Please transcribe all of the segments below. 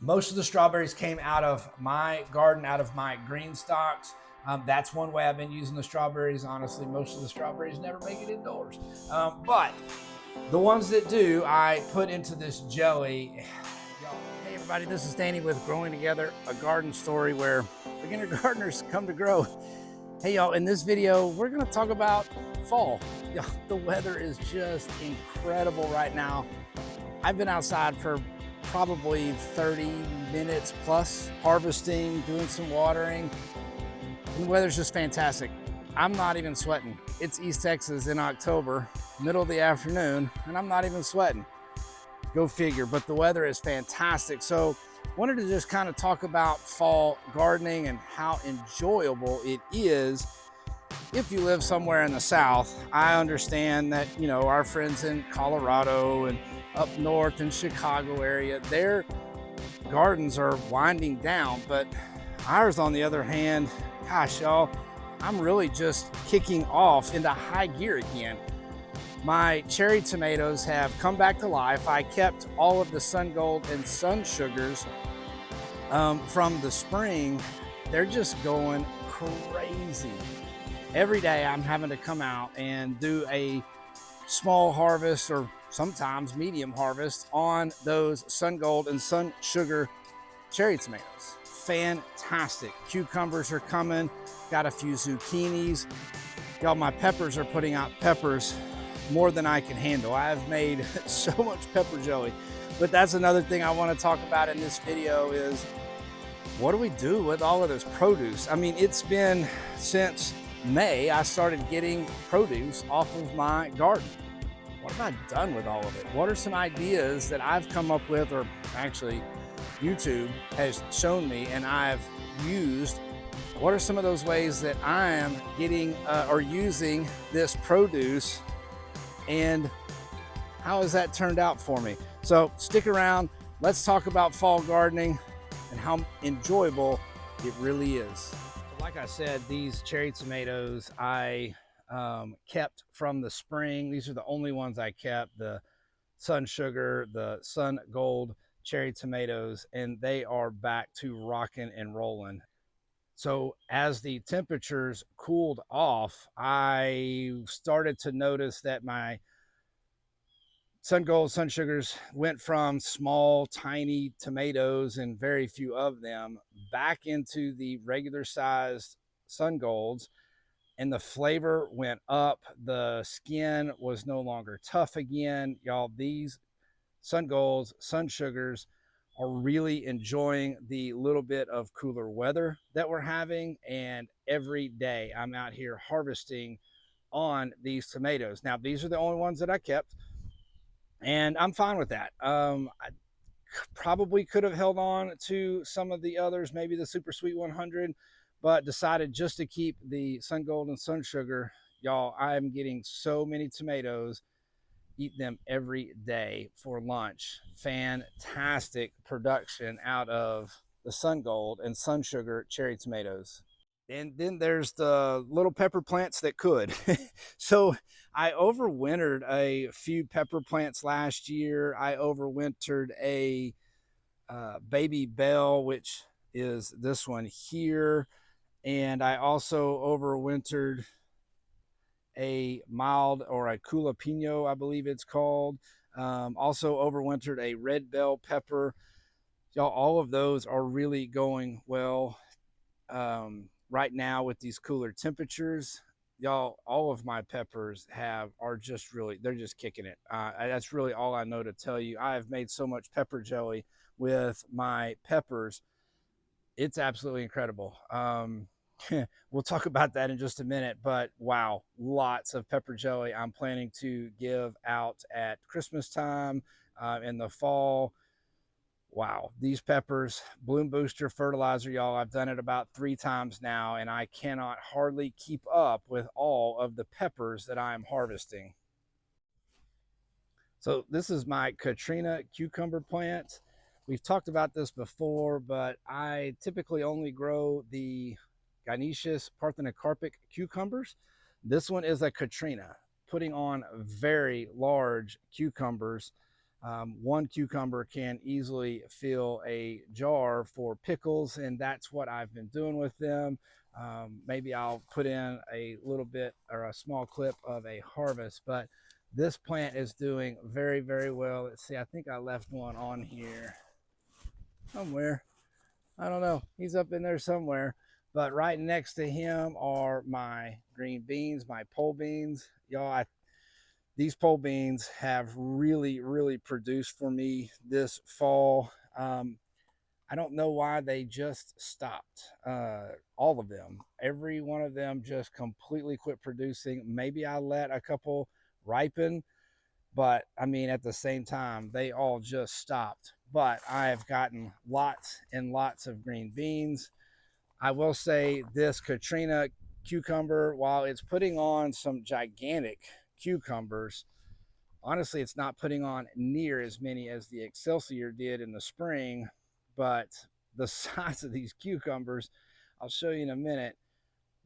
Most of the strawberries came out of my garden, out of my green stalks. That's one way I've been using the strawberries. Honestly, most of the strawberries never make it indoors. But the ones that do, I put into this jelly. Hey everybody, this is Danny with Growing Together, a garden story where beginner gardeners come to grow. Hey y'all, in this video, we're gonna talk about fall. Y'all, the weather is just incredible right now. I've been outside for probably 30 minutes plus, harvesting, doing some watering, and the weather's just fantastic. I'm not even sweating. It's East Texas in October, middle of the afternoon, and I'm not even sweating. Go figure, but the weather is fantastic. So wanted to just kind of talk about fall gardening and how enjoyable it is if you live somewhere in the South. I understand that, you know, our friends in Colorado and up north in Chicago area, their gardens are winding down, but ours on the other hand, gosh y'all, I'm really just kicking off into high gear again. My cherry tomatoes have come back to life. I kept all of the sun gold and sun sugars from the spring. They're just going crazy. Every day I'm having to come out and do a small harvest or sometimes medium harvest on those sun gold and sun sugar cherry tomatoes. Fantastic. Cucumbers are coming. Got a few zucchinis. Y'all, my peppers are putting out peppers more than I can handle. I've made so much pepper jelly, but that's another thing I want to talk about in this video is what do we do with all of this produce? I mean, it's been since May I started getting produce off of my garden. What have I done with all of it? What are some ideas that I've come up with, or actually YouTube has shown me and I've used? What are some of those ways that I am getting or using this produce, and how has that turned out for me? So stick around. Let's talk about fall gardening and how enjoyable it really is. Like I said, these cherry tomatoes I kept from the spring. These are the only ones I kept, the sun sugar, the sun gold cherry tomatoes, and they are back to rocking and rolling. So as the temperatures cooled off, I started to notice that my sun gold, sun sugars went from small, tiny tomatoes and very few of them back into the regular sized sun golds, and the flavor went up. The skin was no longer tough again. Y'all, these sun golds, sun sugars are really enjoying the little bit of cooler weather that we're having, and every day I'm out here harvesting on these tomatoes. Now, these are the only ones that I kept, and I'm fine with that. I probably could have held on to some of the others, maybe the Super Sweet 100, but decided just to keep the sun gold and sun sugar. Y'all, I'm getting so many tomatoes, eat them every day for lunch. Fantastic production out of the sun gold and sun sugar cherry tomatoes. And then there's the little pepper plants that could. So I overwintered a few pepper plants last year. I overwintered a baby bell, which is this one here. And I also overwintered a mild, or a jalapeno, I believe it's called. Also overwintered a red bell pepper. Y'all, all of those are really going well right now with these cooler temperatures. Y'all, all of my peppers are just really, they're just kicking it. That's really all I know to tell you. I have made so much pepper jelly with my peppers. It's absolutely incredible. We'll talk about that in just a minute, but wow, lots of pepper jelly I'm planning to give out at Christmas time, in the fall. Wow, these peppers, bloom booster fertilizer, y'all, I've done it about 3 times now, and I cannot hardly keep up with all of the peppers that I am harvesting. So this is my Katrina cucumber plant. We've talked about this before, but I typically only grow the Gynoecious parthenocarpic cucumbers. This one is a Katrina, putting on very large cucumbers. One cucumber can easily fill a jar for pickles, and that's what I've been doing with them. Maybe I'll put in a little bit or a small clip of a harvest, but this plant is doing very, very well. Let's see, I think I left one on here somewhere. I don't know. He's up in there somewhere. But right next to him are my green beans, my pole beans. Y'all, these pole beans have really, really produced for me this fall. I don't know why they just stopped. All of them, every one of them just completely quit producing. Maybe I let a couple ripen, but I mean, at the same time, they all just stopped. But I have gotten lots and lots of green beans. I will say this Katrina cucumber, while it's putting on some gigantic cucumbers, honestly, it's not putting on near as many as the Excelsior did in the spring, but the size of these cucumbers, I'll show you in a minute,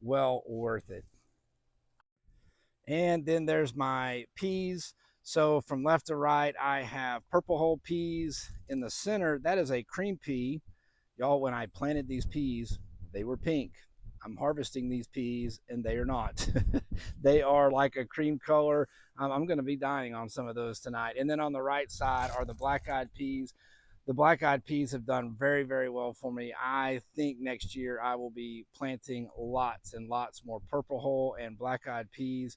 well worth it. And then there's my peas. So from left to right, I have purple hull peas in the center. That is a cream pea. Y'all, when I planted these peas, they were pink. I'm harvesting these peas and they are not. They are like a cream color. I'm going to be dining on some of those tonight. And then on the right side are the black-eyed peas. The black-eyed peas have done very, very well for me. I think next year I will be planting lots and lots more purple hull and black-eyed peas.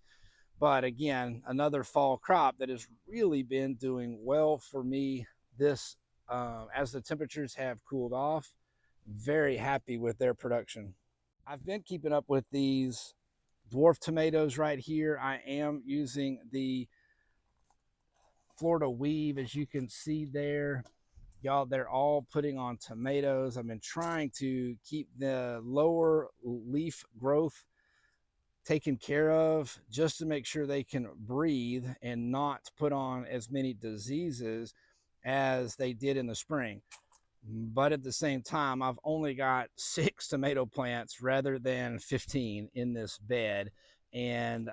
But again, another fall crop that has really been doing well for me this as the temperatures have cooled off. Very happy with their production. I've been keeping up with these dwarf tomatoes right here. I am using the Florida weave, as you can see there. Y'all, they're all putting on tomatoes. I've been trying to keep the lower leaf growth taken care of just to make sure they can breathe and not put on as many diseases as they did in the spring. But at the same time, I've only got 6 tomato plants rather than 15 in this bed, and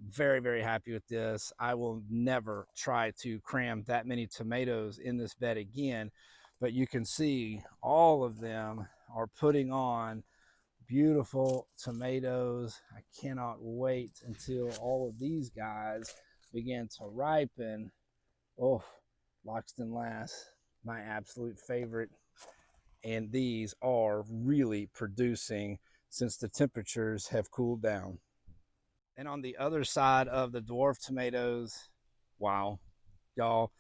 very, very happy with this. I will never try to cram that many tomatoes in this bed again, but you can see all of them are putting on beautiful tomatoes. I cannot wait until all of these guys begin to ripen. Oh, Loxton Lass, my absolute favorite. And these are really producing since the temperatures have cooled down. And on the other side of the dwarf tomatoes, wow, y'all,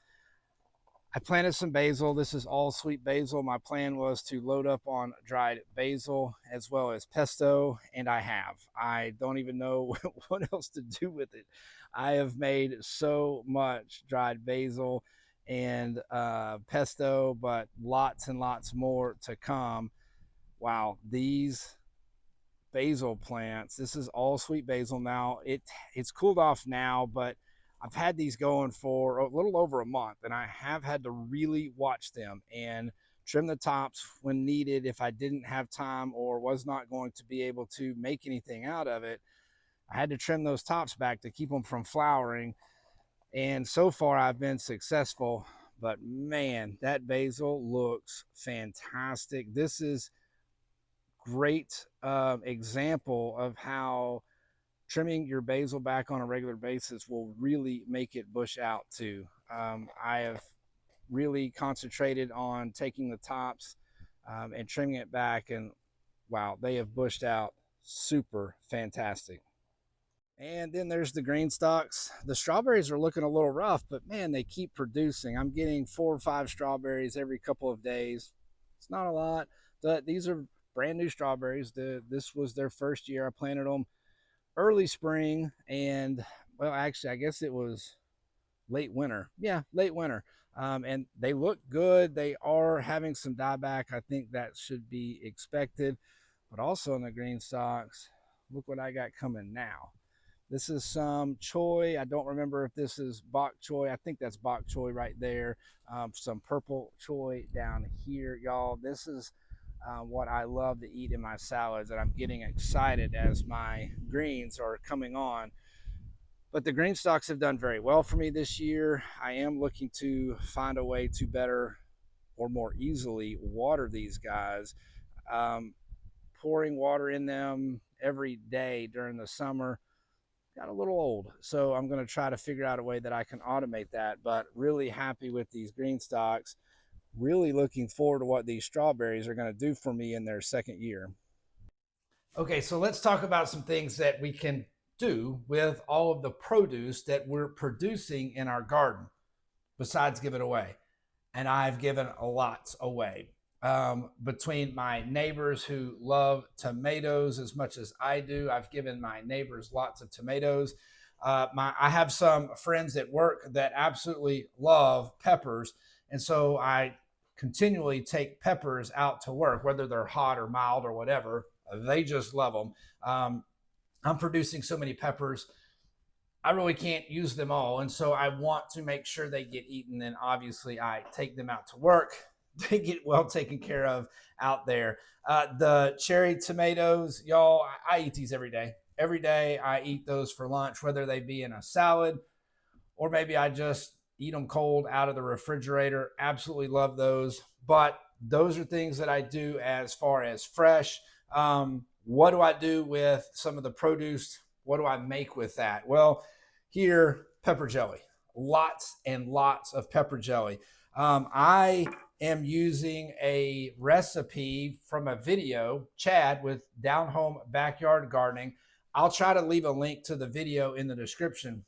I planted some basil. This is all sweet basil. My plan was to load up on dried basil as well as pesto, and I have. I don't even know what else to do with it. I have made so much dried basil and pesto, but lots and lots more to come. Wow, these basil plants. This is all sweet basil now. It's cooled off now, but I've had these going for a little over a month, and I have had to really watch them and trim the tops when needed if I didn't have time or was not going to be able to make anything out of it. I had to trim those tops back to keep them from flowering, and so far I've been successful. But man, that basil looks fantastic. This is great example of how trimming your basil back on a regular basis will really make it bush out too. I have really concentrated on taking the tops and trimming it back, and wow, they have bushed out super fantastic. And then there's the green stalks. The strawberries are looking a little rough, but man, they keep producing. I'm getting 4 or 5 strawberries every couple of days. It's not a lot, but these are brand new strawberries. This was their first year. I planted them early spring, and well, actually, I guess it was late winter. Yeah, late winter. And they look good. They are having some dieback. I think that should be expected. But also in the green stalks, look what I got coming now. This is some choy. I don't remember if this is bok choy. I think that's bok choy right there. Some purple choy down here, y'all. This is what I love to eat in my salads, and I'm getting excited as my greens are coming on. But the green stalks have done very well for me this year. I am looking to find a way to better or more easily water these guys. Um, Pouring water in them every day during the summer got a little old. So I'm going to try to figure out a way that I can automate that. But really happy with these green stalks. Really looking forward to what these strawberries are going to do for me in their second year. Okay, so let's talk about some things that we can do with all of the produce that we're producing in our garden besides give it away. And I've given a lot away. Between my neighbors who love tomatoes as much as I do, I've given my neighbors lots of tomatoes. I have some friends at work that absolutely love peppers, and so I continually take peppers out to work, whether they're hot or mild or whatever. They just love them. I'm producing so many peppers I really can't use them all. And so I want to make sure they get eaten. And obviously, I take them out to work. They get well taken care of out there. The cherry tomatoes, y'all, I eat these every day. Every day I eat those for lunch, whether they be in a salad or maybe I just eat them cold out of the refrigerator. Absolutely love those. But those are things that I do as far as fresh. What do I do with some of the produce? What do I make with that? Well, here, pepper jelly. Lots and lots of pepper jelly. I am using a recipe from a video, Chad with Down Home Backyard Gardening. I'll try to leave a link to the video in the description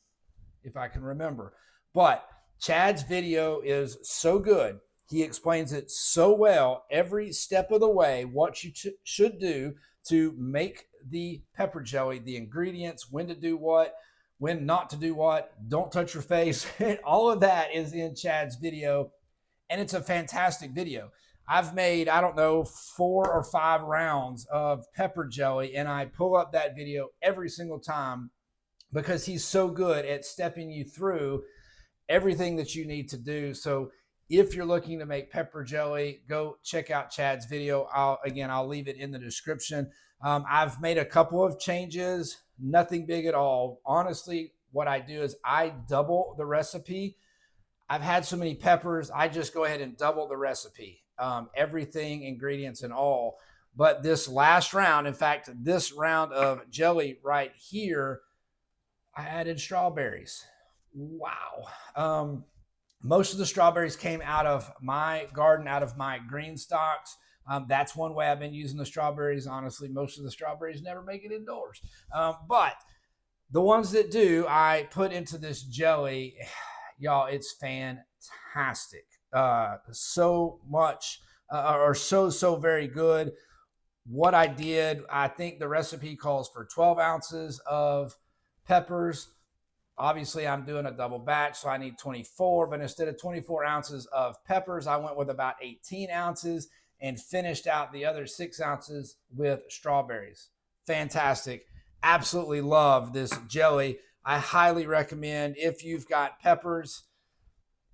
if I can remember. But Chad's video is so good. He explains it so well every step of the way, what you should do to make the pepper jelly, the ingredients, when to do what, when not to do what, don't touch your face. All of that is in Chad's video, and it's a fantastic video. I've made, I don't know, 4 or 5 rounds of pepper jelly, and I pull up that video every single time because he's so good at stepping you through everything that you need to do. So if you're looking to make pepper jelly, go check out Chad's video. I'll leave it in the description. I've made a couple of changes, nothing big at all. Honestly, what I do is I double the recipe. I've had so many peppers, I just go ahead and double the recipe, everything, ingredients and all. But this last round, in fact, this round of jelly right here, I added strawberries. Wow. Most of the strawberries came out of my garden, out of my green stalks. That's one way I've been using the strawberries. Honestly, most of the strawberries never make it indoors. But the ones that do, I put into this jelly. Y'all, it's fantastic. So much, or so very good. What I did, I think the recipe calls for 12 ounces of peppers. Obviously, I'm doing a double batch, so I need 24. But instead of 24 ounces of peppers, I went with about 18 ounces and finished out the other 6 ounces with strawberries. Fantastic. Absolutely love this jelly. I highly recommend if you've got peppers,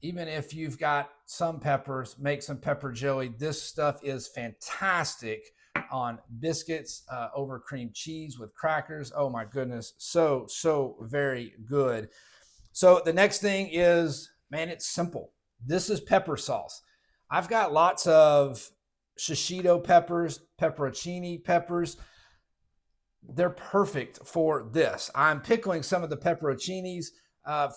even if you've got some peppers, make some pepper jelly. This stuff is fantastic on biscuits, over cream cheese with crackers. Oh my goodness, so very good. So the next thing is, man, it's simple. This is pepper sauce. I've got lots of shishito peppers, pepperoncini peppers. They're perfect for this. I'm pickling some of the pepperoncinis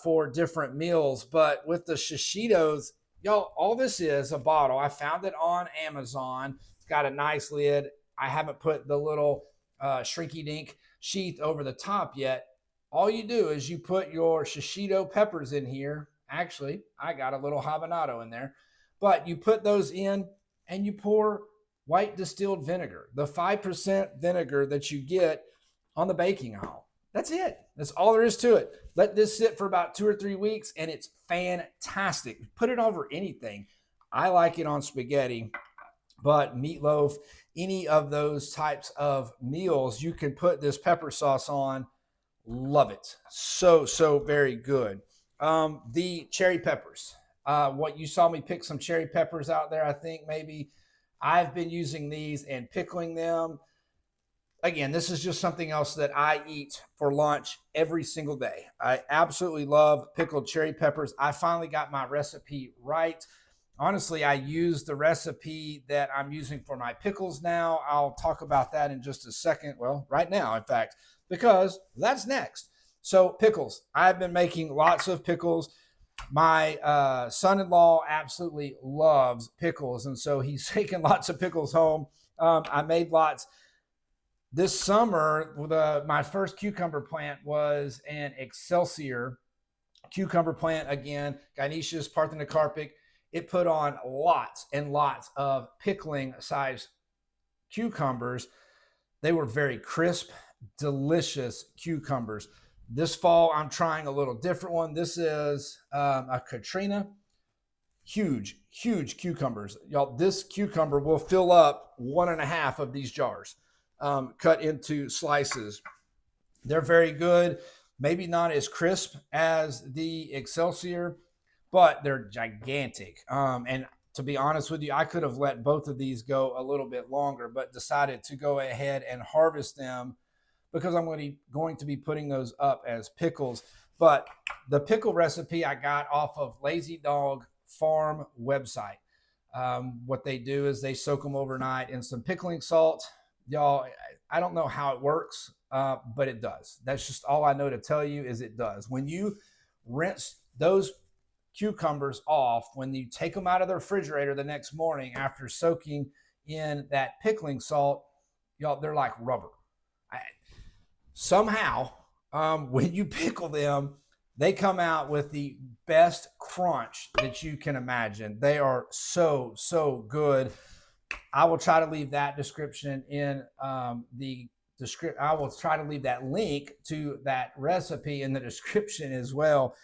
for different meals, but with the shishitos, y'all, all this is a bottle. I found it on Amazon. It's got a nice lid. I haven't put the little shrinky dink sheath over the top yet. All you do is you put your shishito peppers in here. Actually, I got a little habanero in there, but you put those in and you pour white distilled vinegar, the 5% vinegar that you get on the baking aisle. That's it. That's all there is to it. Let this sit for about 2 or 3 weeks and it's fantastic. Put it over anything. I like it on spaghetti, but meatloaf, any of those types of meals, you can put this pepper sauce on. Love it. So very good. The cherry peppers. What you saw me pick some cherry peppers out there, I think maybe. I've been using these and pickling them. again, this is just something else that I eat for lunch every single day. I absolutely love pickled cherry peppers. I finally got my recipe right. Honestly, I use the recipe that I'm using for my pickles now. I'll talk about that in just a second. Well, right now, in fact, because that's next. So, pickles. I've been making lots of pickles. My son-in-law absolutely loves pickles, and so he's taking lots of pickles home. I made lots. This summer, my first cucumber plant was an Excelsior cucumber plant again, Gynoecius parthenocarpic. It put on lots and lots of pickling size cucumbers. They were very crisp, delicious cucumbers. This fall, I'm trying a little different one. This is a Katrina. Huge, huge cucumbers. Y'all, this cucumber will fill up 1.5 of these jars, cut into slices. They're very good. Maybe not as crisp as the Excelsior, but they're gigantic. And to be honest with you, I could have let both of these go a little bit longer, but decided to go ahead and harvest them because I'm going to be putting those up as pickles. But the pickle recipe I got off of Lazy Dog Farm website. What they do is they soak them overnight in some pickling salt. Y'all, I don't know how it works, but it does. That's just all I know to tell you is it does. When you rinse those cucumbers off, when you take them out of the refrigerator the next morning after soaking in that pickling salt, y'all, they're like rubber. Somehow, when you pickle them, they come out with the best crunch that you can imagine. They are so, so good. I will try to leave that description in the description. I will try to leave that link to that recipe in the description as well.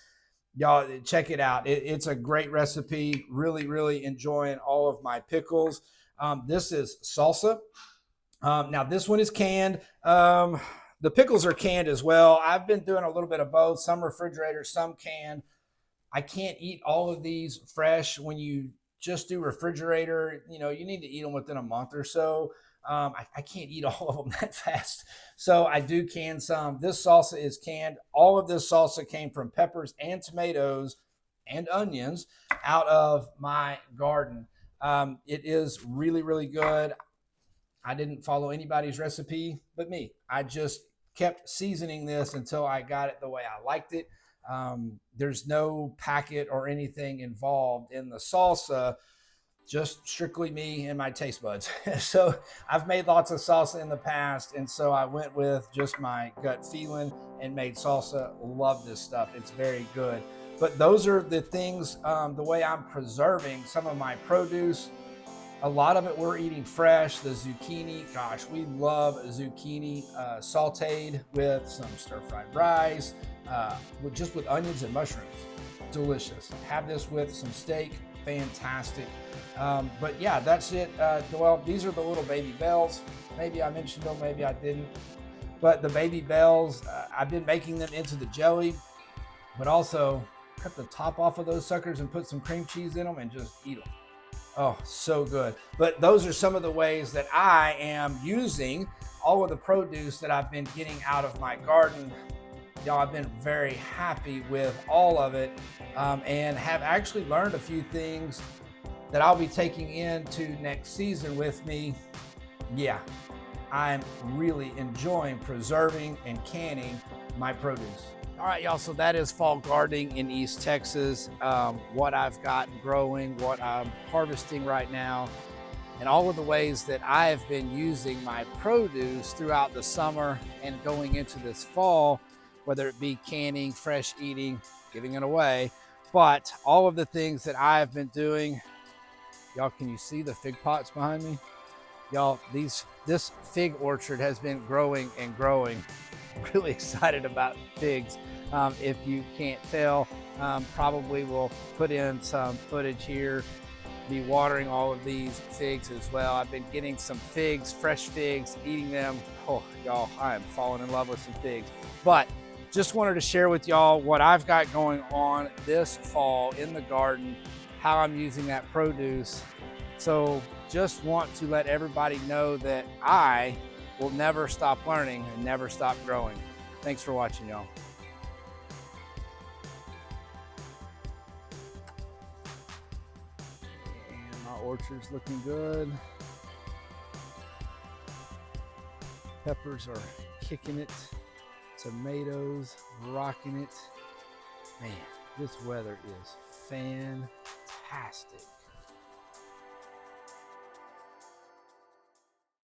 Y'all check it out. It's a great recipe. Really, really enjoying all of my pickles. This is salsa. Now this one is canned. The pickles are canned as well. I've been doing a little bit of both, some refrigerator, some canned. I can't eat all of these fresh. When you just do refrigerator, you need to eat them within a month or so. I can't eat all of them that fast. So I do can some. This salsa is canned. All of this salsa came from peppers and tomatoes and onions out of my garden. It is really, really good. I didn't follow anybody's recipe but me. I just kept seasoning this until I got it the way I liked it. There's no packet or anything involved in the salsa, just strictly me and my taste buds. So I've made lots of salsa in the past, and so I went with just my gut feeling and made salsa. Love this stuff. It's very good. But those are the things, the way I'm preserving some of my produce. A lot of it we're eating fresh. The zucchini, gosh, we love zucchini sauteed with some stir-fried rice, just with onions and mushrooms. Delicious. Have this with some steak. Fantastic. But yeah, that's it. Well, these are the little baby bells. Maybe I mentioned them, maybe I didn't. But the baby bells, I've been making them into the jelly, but also cut the top off of those suckers and put some cream cheese in them and just eat them. Oh, so good. But those are some of the ways that I am using all of the produce that I've been getting out of my garden. Y'all, I've been very happy with all of it, and have actually learned a few things that I'll be taking into next season with me. Yeah, I'm really enjoying preserving and canning my produce. All right, y'all, so that is fall gardening in East Texas. What I've got growing, what I'm harvesting right now, and all of the ways that I've been using my produce throughout the summer and going into this fall, whether it be canning, fresh eating, giving it away, but all of the things that I've been doing. Y'all, can you see the fig pots behind me? Y'all, this fig orchard has been growing and growing. Really excited about figs. If you can't tell, probably will put in some footage here, be watering all of these figs as well. I've been getting some figs, fresh figs, eating them. Oh, y'all, I am falling in love with some figs. But just wanted to share with y'all what I've got going on this fall in the garden, how I'm using that produce. So just want to let everybody know that I we'll never stop learning and never stop growing. Thanks for watching, y'all. And my orchard's looking good. Peppers are kicking it. Tomatoes rocking it. Man, this weather is fantastic.